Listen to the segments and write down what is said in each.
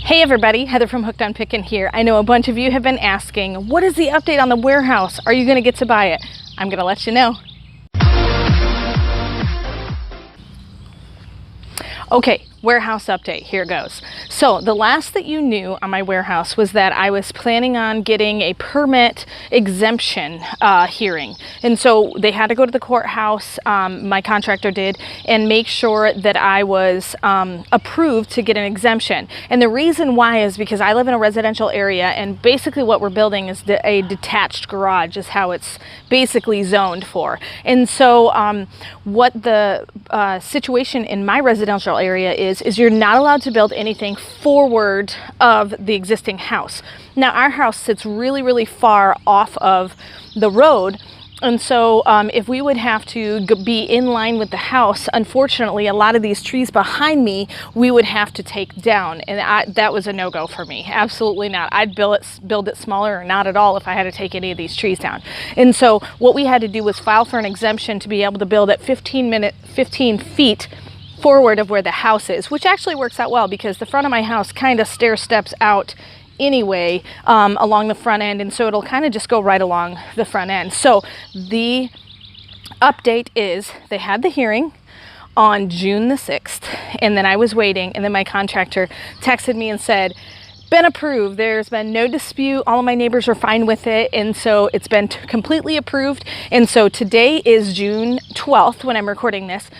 Hey everybody, Heather from Hooked on Pickin here. I know a bunch of you have been asking, what is the update on the warehouse? Are you going to get to buy it? I'm going to let you know. Okay, warehouse update, here goes. So the last that you knew on my warehouse was that I was planning on getting a permit exemption hearing. And so they had to go to the courthouse, my contractor did, and make sure that I was approved to get an exemption. And the reason why is because I live in a residential area, and basically what we're building is a detached garage is how it's basically zoned for. And so what the situation in my residential area is you're not allowed to build anything forward of the existing house. Now our house sits really far off of the road, and so if we would have to be in line with the house, unfortunately a lot of these trees behind me we would have to take down, and that was a no-go for me. Absolutely not. I'd build it smaller or not at all if I had to take any of these trees down. And so what we had to do was file for an exemption to be able to build at 15 feet forward of where the house is, which actually works out well because the front of my house kind of stair steps out anyway along the front end, and so it'll kind of just go right along the front end. So the update is they had the hearing on June the 6th, and then I was waiting, and then my contractor texted me and said, been approved. There's been no dispute. All of my neighbors are fine with it, and so it's been completely approved. And so today is June 12th when I'm recording this.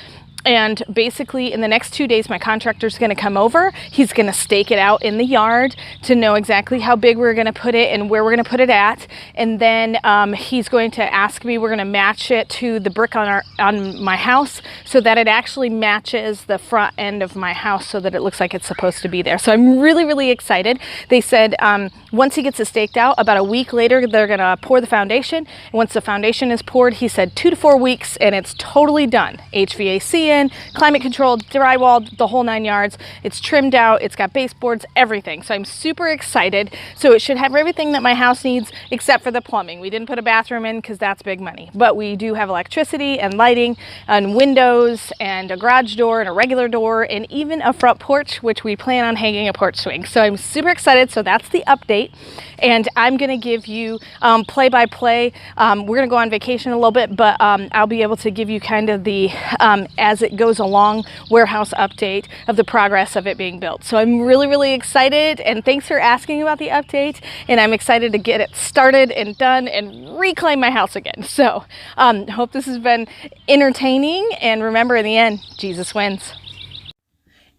And basically in the next 2 days, my contractor's going to come over. He's going to stake it out in the yard to know exactly how big we're going to put it and where we're going to put it at. And then he's going to ask me, we're going to match it to the brick on my house so that it actually matches the front end of my house so that it looks like it's supposed to be there. So I'm really excited. They said once he gets it staked out, about a week later, they're going to pour the foundation. And once the foundation is poured, he said 2 to 4 weeks and it's totally done. HVAC in, climate controlled, drywalled, the whole 9 yards. It's trimmed out, it's got baseboards, everything. So I'm super excited. So it should have everything that my house needs except for the plumbing. We didn't put a bathroom in because that's big money, but we do have electricity and lighting and windows and a garage door and a regular door and even a front porch, which we plan on hanging a porch swing. So I'm super excited. So that's the update, and I'm going to give you play by play. We're going to go on vacation a little bit, but I'll be able to give you kind of the as it goes along warehouse update of the progress of it being built. So I'm really excited, and thanks for asking about the update, and I'm excited to get it started and done and reclaim my house again. So hope this has been entertaining, and remember, in the end, Jesus wins.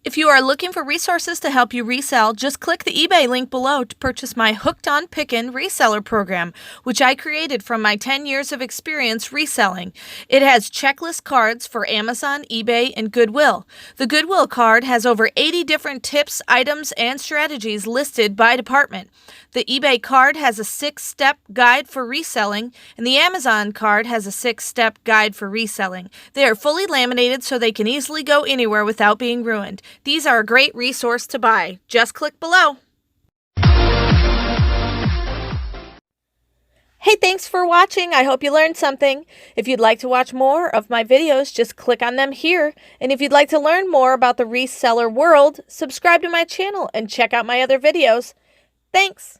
If you are looking for resources to help you resell, just click the eBay link below to purchase my Hooked on Pickin Reseller program, which I created from my 10 years of experience reselling. It has checklist cards for Amazon, eBay, and Goodwill. The Goodwill card has over 80 different tips, items, and strategies listed by department. The eBay card has a 6-step guide for reselling, and the Amazon card has a 6-step guide for reselling. They are fully laminated so they can easily go anywhere without being ruined. These are a great resource to buy. Just click below. Hey, thanks for watching. I hope you learned something. If you'd like to watch more of my videos, just click on them here. And if you'd like to learn more about the reseller world, subscribe to my channel and check out my other videos. Thanks.